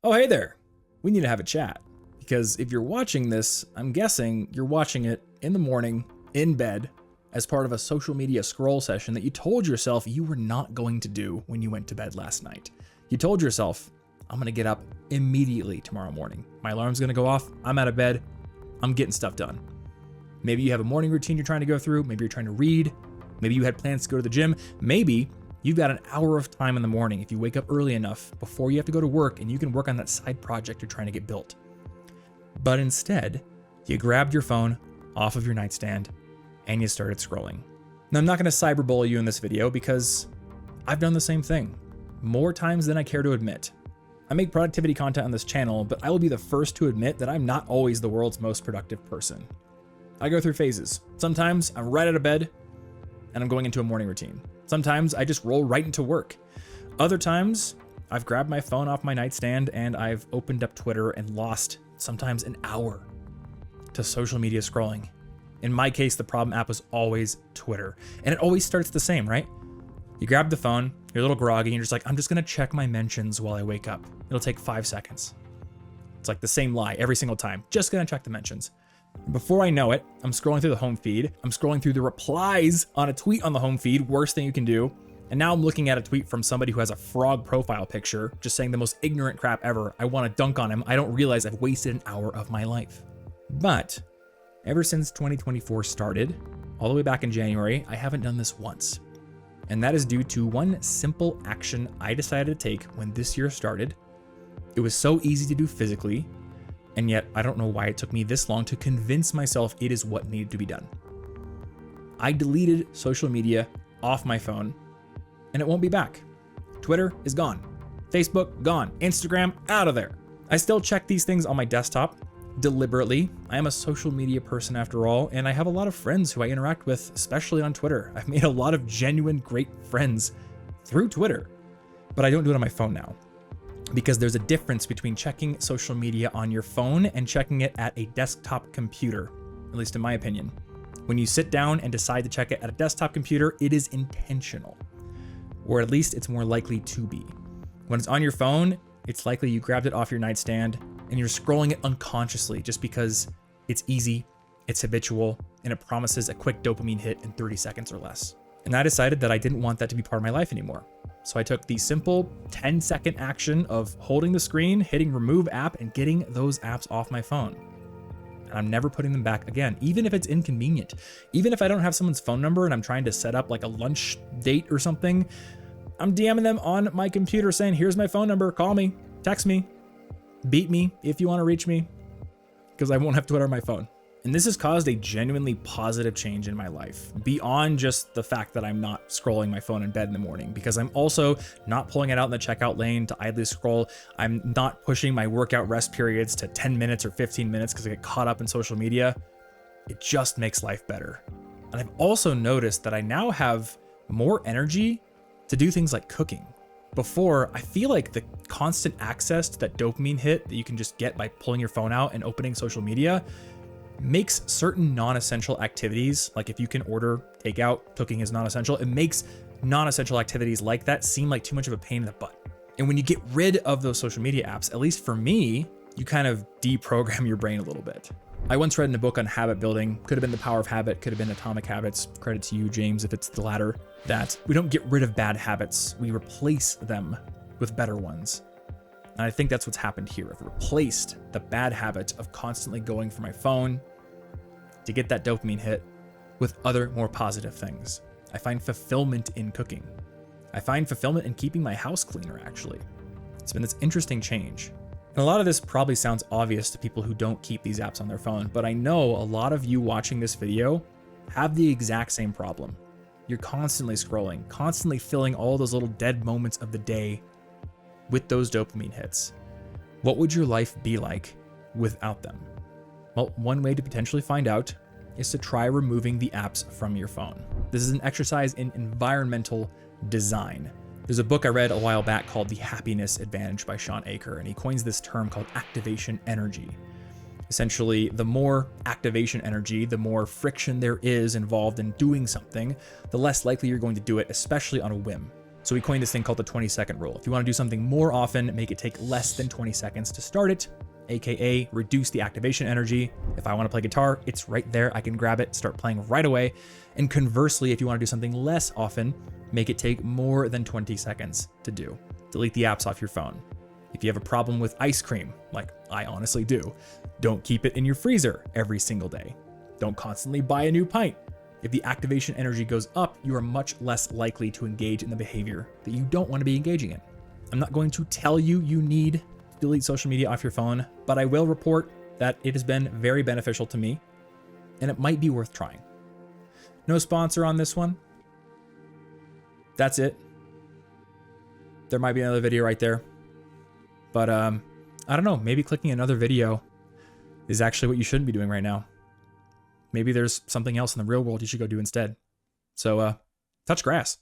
Oh, hey there. We need to have a chat. Because if you're watching this, I'm guessing you're watching it in the morning, in bed, as part of a social media scroll session that you told yourself you were not going to do when you went to bed last night. You told yourself, I'm gonna get up immediately tomorrow morning. My alarm's gonna go off, I'm out of bed, I'm getting stuff done. Maybe you have a morning routine you're trying to go through, maybe you're trying to read, maybe you had plans to go to the gym, maybe you've got an hour of time in the morning if you wake up early enough before you have to go to work and you can work on that side project you're trying to get built. But instead, you grabbed your phone off of your nightstand and you started scrolling. Now, I'm not gonna cyberbully you in this video because I've done the same thing more times than I care to admit. I make productivity content on this channel, but I will be the first to admit that I'm not always the world's most productive person. I go through phases. Sometimes I'm right out of bed and I'm going into a morning routine. Sometimes I just roll right into work. Other times I've grabbed my phone off my nightstand and I've opened up Twitter and lost sometimes an hour to social media scrolling. In my case, the problem app was always Twitter. And it always starts the same, right? You grab the phone, you're a little groggy, and you're just like, I'm just gonna check my mentions while I wake up. It'll take 5 seconds. It's like the same lie every single time. Just gonna check the mentions. Before I know it, I'm scrolling through the home feed. I'm scrolling through the replies on a tweet on the home feed, worst thing you can do. And now I'm looking at a tweet from somebody who has a frog profile picture, just saying the most ignorant crap ever. I wanna dunk on him. I don't realize I've wasted an hour of my life. But ever since 2024 started, all the way back in January, I haven't done this once. And that is due to one simple action I decided to take when this year started. It was so easy to do physically, and yet I don't know why it took me this long to convince myself it is what needed to be done. I deleted social media off my phone, and it won't be back. Twitter is gone. Facebook, gone. Instagram, out of there. I still check these things on my desktop deliberately. I am a social media person after all, and I have a lot of friends who I interact with, especially on Twitter. I've made a lot of genuine great friends through Twitter, but I don't do it on my phone now because there's a difference between checking social media on your phone and checking it at a desktop computer, at least in my opinion. When you sit down and decide to check it at a desktop computer, it is intentional, or at least it's more likely to be. When it's on your phone, it's likely you grabbed it off your nightstand and you're scrolling it unconsciously just because it's easy, it's habitual, and it promises a quick dopamine hit in 30 seconds or less. And I decided that I didn't want that to be part of my life anymore. So I took the simple 10-second action of holding the screen, hitting remove app, and getting those apps off my phone. And I'm never putting them back again, even if it's inconvenient. Even if I don't have someone's phone number and I'm trying to set up like a lunch date or something, I'm DMing them on my computer saying, here's my phone number, call me, text me, beat me if you want to reach me, because I won't have Twitter on my phone. And this has caused a genuinely positive change in my life, beyond just the fact that I'm not scrolling my phone in bed in the morning, because I'm also not pulling it out in the checkout lane to idly scroll. I'm not pushing my workout rest periods to 10 minutes or 15 minutes because I get caught up in social media. It just makes life better. And I've also noticed that I now have more energy to do things like cooking. Before, I feel like the constant access to that dopamine hit that you can just get by pulling your phone out and opening social media makes certain non-essential activities, like if you can order takeout, cooking is non-essential, it makes non-essential activities like that seem like too much of a pain in the butt. And when you get rid of those social media apps, at least for me, you kind of deprogram your brain a little bit. I once read in a book on habit building, could have been The Power of Habit, could have been Atomic Habits, credit to you, James, if it's the latter, that we don't get rid of bad habits, we replace them with better ones. And I think that's what's happened here. I've replaced the bad habit of constantly going for my phone to get that dopamine hit with other more positive things. I find fulfillment in cooking. I find fulfillment in keeping my house cleaner, actually. It's been this interesting change. And a lot of this probably sounds obvious to people who don't keep these apps on their phone, but I know a lot of you watching this video have the exact same problem. You're constantly scrolling, constantly filling all those little dead moments of the day with those dopamine hits. What would your life be like without them? Well, one way to potentially find out is to try removing the apps from your phone. This is an exercise in environmental design. There's a book I read a while back called The Happiness Advantage by Sean Aker, and he coins this term called activation energy. Essentially, the more activation energy, the more friction there is involved in doing something, the less likely you're going to do it, especially on a whim. So we coined this thing called the 20-second rule. If you want to do something more often, make it take less than 20 seconds to start it, aka reduce the activation energy. If I want to play guitar, it's right there. I can grab it, start playing right away. And conversely, if you want to do something less often, make it take more than 20 seconds to do. Delete the apps off your phone. If you have a problem with ice cream, like I honestly do, don't keep it in your freezer every single day. Don't constantly buy a new pint. If the activation energy goes up, you are much less likely to engage in the behavior that you don't want to be engaging in. I'm not going to tell you you need to delete social media off your phone, but I will report that it has been very beneficial to me, and it might be worth trying. No sponsor on this one. That's it. There might be another video right there. But I don't know, maybe clicking another video is actually what you shouldn't be doing right now. Maybe there's something else in the real world you should go do instead. So touch grass.